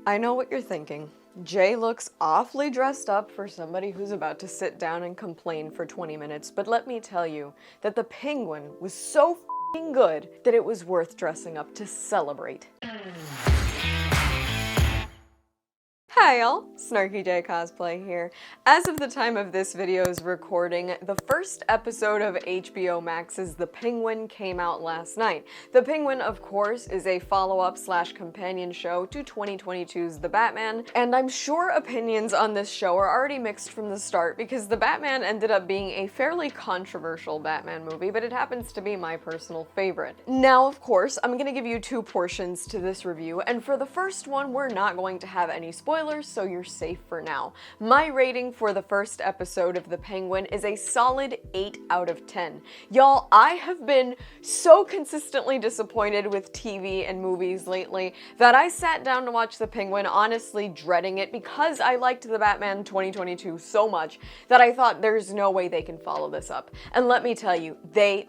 I know what you're thinking. Jay looks awfully dressed up for somebody who's about to sit down and complain for 20 minutes, but let me tell you that the Penguin was so f***ing good that it was worth dressing up to celebrate. Hi y'all, SnarkyJay cosplay here. As of the time of this video's recording, the first episode of HBO Max's The Penguin came out last night. The Penguin, of course, is a follow-up / companion show to 2022's The Batman, and I'm sure opinions on this show are already mixed from the start because The Batman ended up being a fairly controversial Batman movie, but it happens to be my personal favorite. Now, of course, I'm gonna give you two portions to this review, and for the first one, we're not going to have any spoilers, so you're safe for now. My rating for the first episode of The Penguin is a solid 8 out of 10. Y'all, I have been so consistently disappointed with TV and movies lately that I sat down to watch The Penguin honestly dreading it because I liked The Batman 2022 so much that I thought there's no way they can follow this up. And let me tell you, they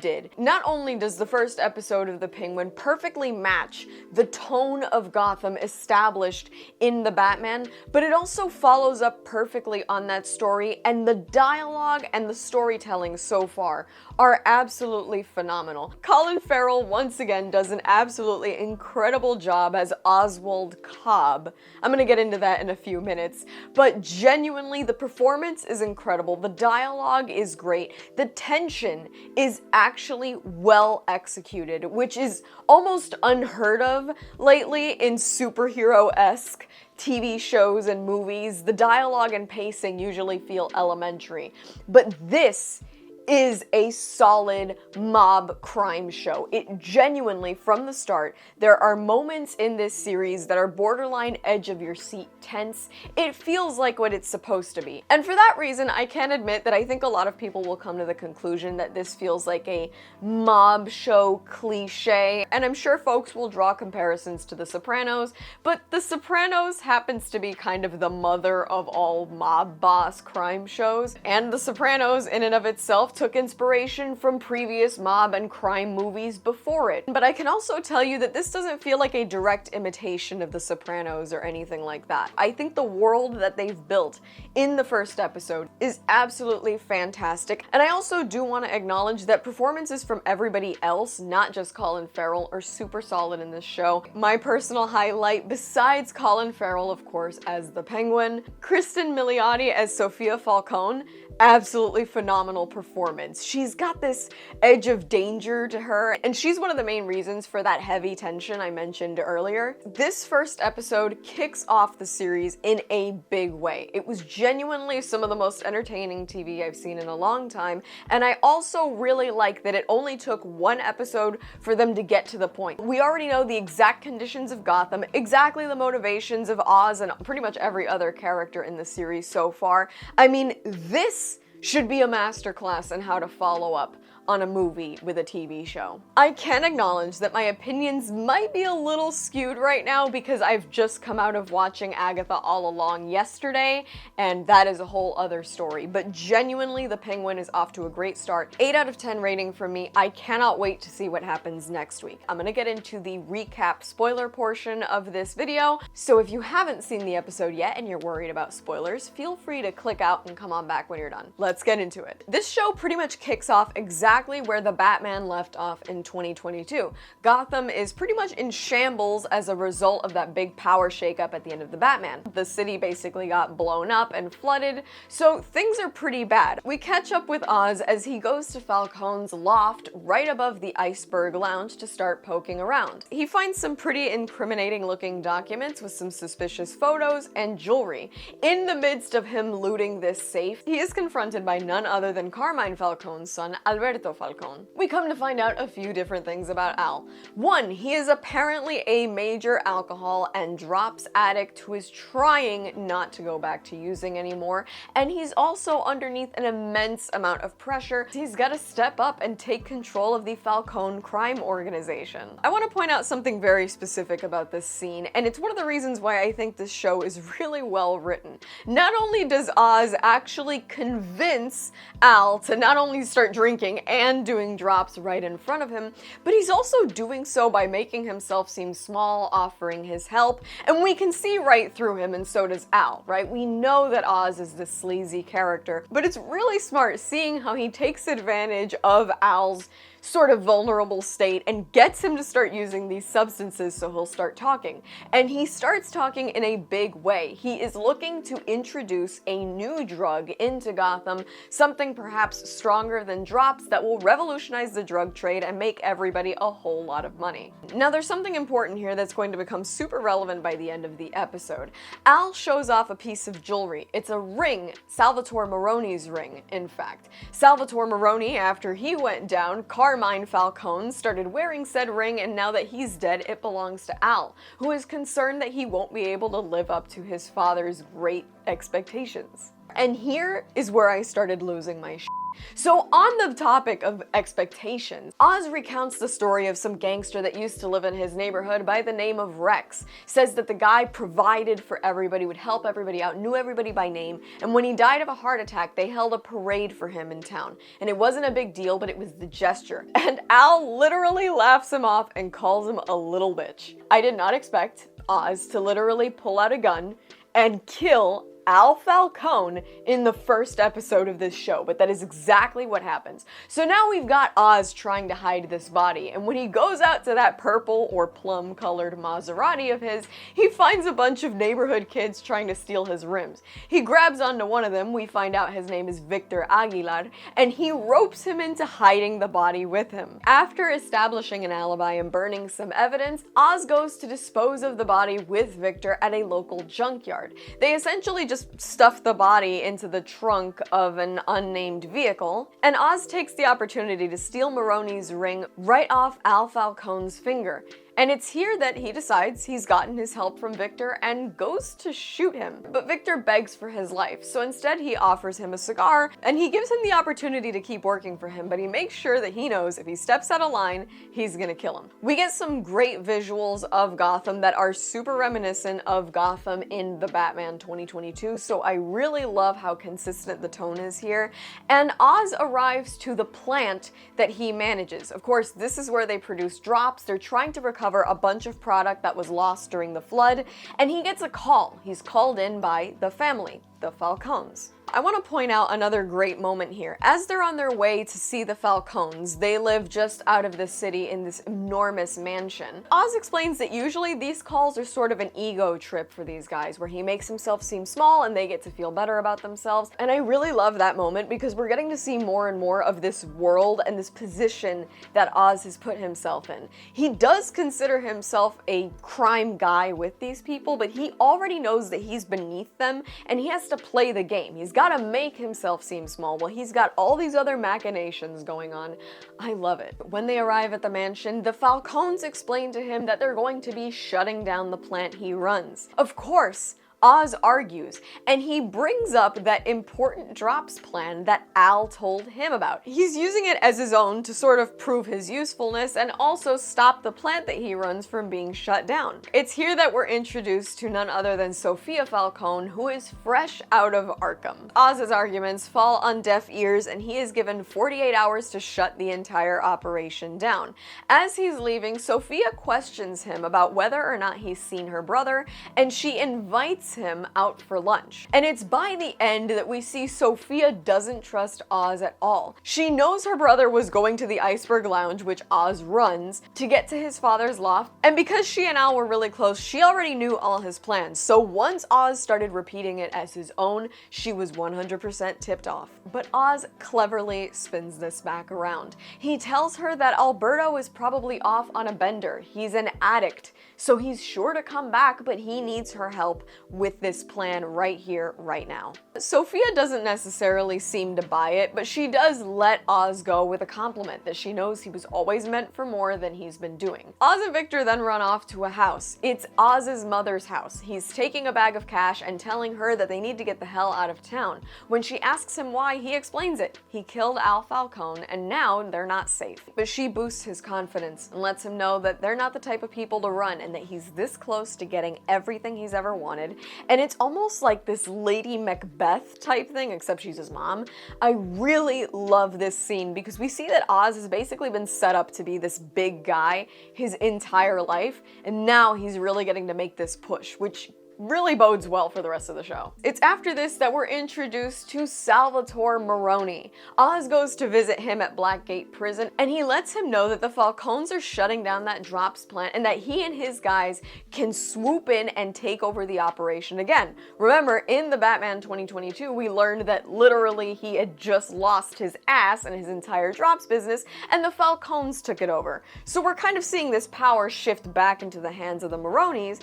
did. Not only does the first episode of The Penguin perfectly match the tone of Gotham established in The Batman, but it also follows up perfectly on that story, and the dialogue and the storytelling so far are absolutely phenomenal. Colin Farrell once again does an absolutely incredible job as Oswald Cobb. I'm gonna get into that in a few minutes, but genuinely the performance is incredible, the dialogue is great, the tension is actually well executed, which is almost unheard of lately in superhero-esque TV shows and movies. The dialogue and pacing usually feel elementary, but this is a solid mob crime show. It genuinely, from the start, there are moments in this series that are borderline edge of your seat tense. It feels like what it's supposed to be. And for that reason, I can admit that I think a lot of people will come to the conclusion that this feels like a mob show cliche, and I'm sure folks will draw comparisons to The Sopranos, but The Sopranos happens to be kind of the mother of all mob boss crime shows, and The Sopranos in and of itself took inspiration from previous mob and crime movies before it. But I can also tell you that this doesn't feel like a direct imitation of The Sopranos or anything like that. I think the world that they've built in the first episode is absolutely fantastic, and I also do want to acknowledge that performances from everybody else, not just Colin Farrell, are super solid in this show. My personal highlight, besides Colin Farrell, of course, as the Penguin, Kristen Milioti as Sophia Falcone, absolutely phenomenal performance. She's got this edge of danger to her, and she's one of the main reasons for that heavy tension I mentioned earlier. This first episode kicks off the series in a big way. It was genuinely some of the most entertaining TV I've seen in a long time, and I also really like that it only took one episode for them to get to the point. We already know the exact conditions of Gotham, exactly the motivations of Oz and pretty much every other character in the series so far. I mean, this should be a masterclass in how to follow up on a movie with a TV show. I can acknowledge that my opinions might be a little skewed right now because I've just come out of watching Agatha All Along yesterday, and that is a whole other story. But genuinely, The Penguin is off to a great start. 8 out of 10 rating from me. I cannot wait to see what happens next week. I'm gonna get into the recap spoiler portion of this video, so if you haven't seen the episode yet and you're worried about spoilers, feel free to click out and come on back when you're done. Let's get into it. This show pretty much kicks off exactly where the Batman left off in 2022. Gotham is pretty much in shambles as a result of that big power shakeup at the end of the Batman. The city basically got blown up and flooded, so things are pretty bad. We catch up with Oz as he goes to Falcone's loft right above the Iceberg Lounge to start poking around. He finds some pretty incriminating looking documents with some suspicious photos and jewelry. In the midst of him looting this safe, he is confronted by none other than Carmine Falcone's son, Alberto Falcone. We come to find out a few different things about Al. One, he is apparently a major alcohol and drops addict who is trying not to go back to using anymore, and he's also underneath an immense amount of pressure. He's got to step up and take control of the Falcone crime organization. I want to point out something very specific about this scene, and it's one of the reasons why I think this show is really well written. Not only does Oz actually convince Al to not only start drinking and doing drops right in front of him, but he's also doing so by making himself seem small, offering his help, and we can see right through him, and so does Al, right? We know that Oz is this sleazy character, but it's really smart seeing how he takes advantage of Al's sort of vulnerable state and gets him to start using these substances so he'll start talking. And he starts talking in a big way. He is looking to introduce a new drug into Gotham, something perhaps stronger than drops that will revolutionize the drug trade and make everybody a whole lot of money. Now there's something important here that's going to become super relevant by the end of the episode. Al shows off a piece of jewelry. It's a ring, Salvatore Maroni's ring, in fact. Salvatore Maroni, after he went down, Carmine Falcone started wearing said ring, and now that he's dead, it belongs to Al, who is concerned that he won't be able to live up to his father's great expectations. And here is where I started losing my shit. So on the topic of expectations, Oz recounts the story of some gangster that used to live in his neighborhood by the name of Rex. Says that the guy provided for everybody, would help everybody out, knew everybody by name, and when he died of a heart attack, they held a parade for him in town. And it wasn't a big deal, but it was the gesture. And Al literally laughs him off and calls him a little bitch. I did not expect Oz to literally pull out a gun and kill Al Falcone in the first episode of this show, but that is exactly what happens. So now we've got Oz trying to hide this body, and when he goes out to that purple or plum colored Maserati of his, he finds a bunch of neighborhood kids trying to steal his rims. He grabs onto one of them, we find out his name is Victor Aguilar, and he ropes him into hiding the body with him. After establishing an alibi and burning some evidence, Oz goes to dispose of the body with Victor at a local junkyard. They essentially just stuff the body into the trunk of an unnamed vehicle, and Oz takes the opportunity to steal Maroni's ring right off Al Falcone's finger. And it's here that he decides he's gotten his help from Victor and goes to shoot him. But Victor begs for his life, so instead he offers him a cigar, and he gives him the opportunity to keep working for him, but he makes sure that he knows if he steps out of line, he's gonna kill him. We get some great visuals of Gotham that are super reminiscent of Gotham in the Batman 2022, so I really love how consistent the tone is here. And Oz arrives to the plant that he manages. Of course, this is where they produce drops. They're trying to recover a bunch of product that was lost during the flood, and he gets a call. He's called in by the family, the Falcones. I want to point out another great moment here. As they're on their way to see the Falcones, they live just out of the city in this enormous mansion. Oz explains that usually these calls are sort of an ego trip for these guys, where he makes himself seem small and they get to feel better about themselves. And I really love that moment because we're getting to see more and more of this world and this position that Oz has put himself in. He does consider himself a crime guy with these people, but he already knows that he's beneath them and he has to play the game. He's got to make himself seem small while he's got all these other machinations going on. I love it. When they arrive at the mansion, the Falcones explain to him that they're going to be shutting down the plant he runs. Of course, Oz argues, and he brings up that important drops plan that Al told him about. He's using it as his own to sort of prove his usefulness and also stop the plant that he runs from being shut down. It's here that we're introduced to none other than Sophia Falcone, who is fresh out of Arkham. Oz's arguments fall on deaf ears, and he is given 48 hours to shut the entire operation down. As he's leaving, Sophia questions him about whether or not he's seen her brother, and she invites him out for lunch. And it's by the end that we see Sophia doesn't trust Oz at all. She knows her brother was going to the Iceberg Lounge, which Oz runs, to get to his father's loft, and because she and Al were really close, she already knew all his plans. So once Oz started repeating it as his own, she was 100% tipped off. But Oz cleverly spins this back around. He tells her that Alberto is probably off on a bender. He's an addict, so he's sure to come back, but he needs her help with this plan right here, right now. Sophia doesn't necessarily seem to buy it, but she does let Oz go with a compliment that she knows he was always meant for more than he's been doing. Oz and Victor then run off to a house. It's Oz's mother's house. He's taking a bag of cash and telling her that they need to get the hell out of town. When she asks him why, he explains it. He killed Al Falcone and now they're not safe. But she boosts his confidence and lets him know that they're not the type of people to run and that he's this close to getting everything he's ever wanted. And it's almost like this Lady Macbeth type thing, except she's his mom. I really love this scene because we see that Oz has basically been set up to be this big guy his entire life, and now he's really getting to make this push, which really bodes well for the rest of the show. It's after this that we're introduced to Salvatore Maroni. Oz goes to visit him at Blackgate Prison, and he lets him know that the Falcones are shutting down that drops plant and that he and his guys can swoop in and take over the operation again. Remember, in the Batman 2022, we learned that literally he had just lost his ass and his entire drops business, and the Falcones took it over. So we're kind of seeing this power shift back into the hands of the Maronis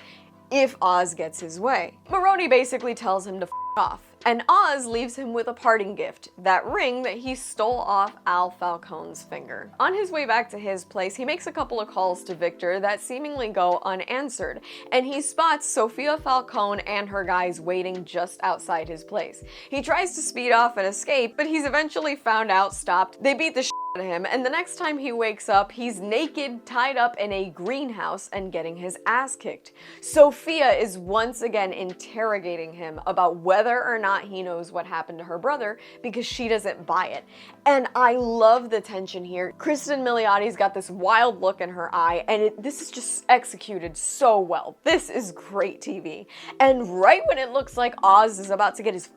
if Oz gets his way. Maroni basically tells him to f*** off, and Oz leaves him with a parting gift, that ring that he stole off Al Falcone's finger. On his way back to his place, he makes a couple of calls to Victor that seemingly go unanswered, and he spots Sofia Falcone and her guys waiting just outside his place. He tries to speed off and escape, but he's eventually found out, stopped. They beat the shit out of him, and the next time he wakes up, he's naked, tied up in a greenhouse, and getting his ass kicked. Sofia is once again interrogating him about whether or not he knows what happened to her brother because she doesn't buy it. And I love the tension here. Kristen Miliotti's got this wild look in her eye, and this is just executed so well. This is great TV. And right when it looks like Oz is about to get his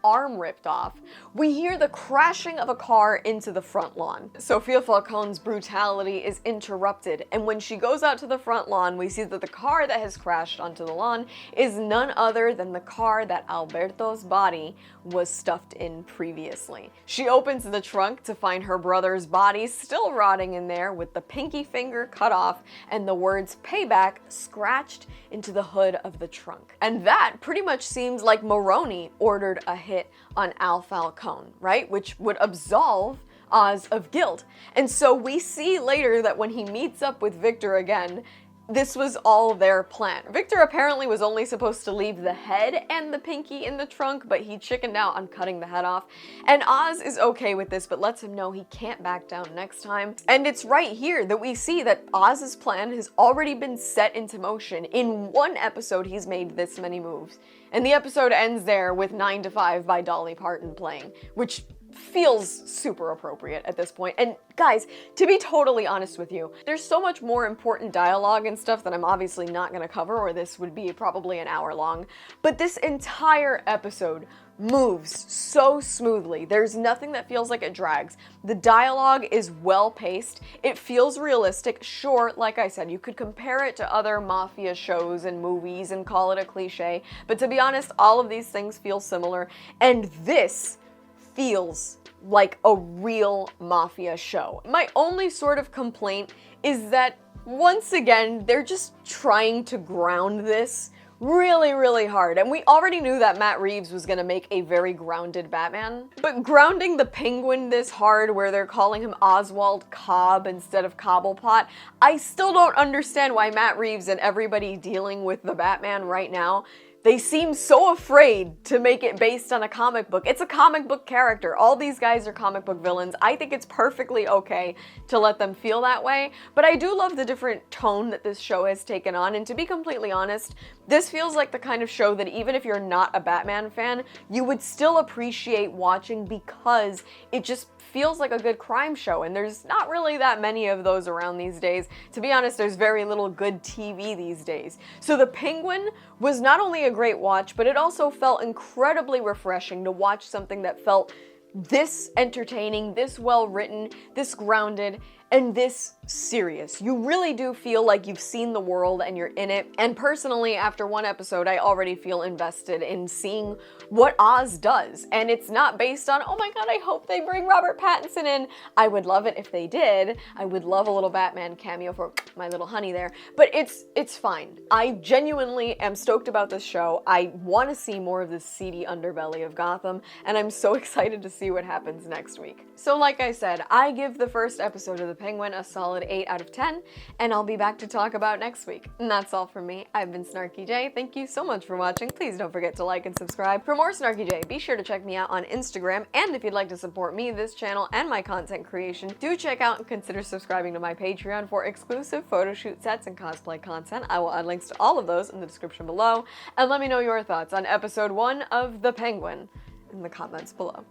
arm ripped off, we hear the crashing of a car into the front lawn. Sofia Falcone's brutality is interrupted, and when she goes out to the front lawn, we see that the car that has crashed onto the lawn is none other than the car that Alberto's body was stuffed in previously. She opens the trunk to find her brother's body still rotting in there with the pinky finger cut off and the words "payback" scratched into the hood of the trunk. And that pretty much seems like Maroni ordered a hit on Al Falcone, right? Which would absolve Oz of guilt. And so we see later that when he meets up with Victor again, this was all their plan. Victor apparently was only supposed to leave the head and the pinky in the trunk, but he chickened out on cutting the head off. And Oz is okay with this, but lets him know he can't back down next time. And it's right here that we see that Oz's plan has already been set into motion. In one episode, he's made this many moves. And the episode ends there with 9 to 5 by Dolly Parton playing, which feels super appropriate at this point. And guys, to be totally honest with you, there's so much more important dialogue and stuff that I'm obviously not gonna cover, or this would be probably an hour long. But this entire episode moves so smoothly. There's nothing that feels like it drags. The dialogue is well paced. It feels realistic. Sure, like I said, you could compare it to other mafia shows and movies and call it a cliche, but to be honest, all of these things feel similar, and this feels like a real mafia show. My only sort of complaint is that, once again, they're just trying to ground this really, really hard. And we already knew that Matt Reeves was gonna make a very grounded Batman. But grounding the Penguin this hard, where they're calling him Oswald Cobb instead of Cobblepot, I still don't understand why Matt Reeves and everybody dealing with the Batman right now, they seem so afraid to make it based on a comic book. It's a comic book character. All these guys are comic book villains. I think it's perfectly okay to let them feel that way, but I do love the different tone that this show has taken on, and to be completely honest, this feels like the kind of show that even if you're not a Batman fan, you would still appreciate watching because it just feels like a good crime show, and there's not really that many of those around these days. To be honest, there's very little good TV these days. So The Penguin was not only a great watch, but it also felt incredibly refreshing to watch something that felt this entertaining, this well written, this grounded, and this serious. You really do feel like you've seen the world and you're in it. And personally, after one episode, I already feel invested in seeing what Oz does. And it's not based on, oh my god, I hope they bring Robert Pattinson in. I would love it if they did. I would love a little Batman cameo for my little honey there. But it's fine. I genuinely am stoked about this show. I want to see more of this seedy underbelly of Gotham, and I'm so excited to see what happens next week. So like I said, I give the first episode of The Penguin a solid 8 out of 10, and I'll be back to talk about next week. And that's all from me. I've been SnarkyJay. Thank you so much for watching. Please don't forget to like and subscribe. For more SnarkyJay, be sure to check me out on Instagram, and if you'd like to support me, this channel, and my content creation, do check out and consider subscribing to my Patreon for exclusive photo shoot sets and cosplay content. I will add links to all of those in the description below, and let me know your thoughts on episode 1 of The Penguin in the comments below.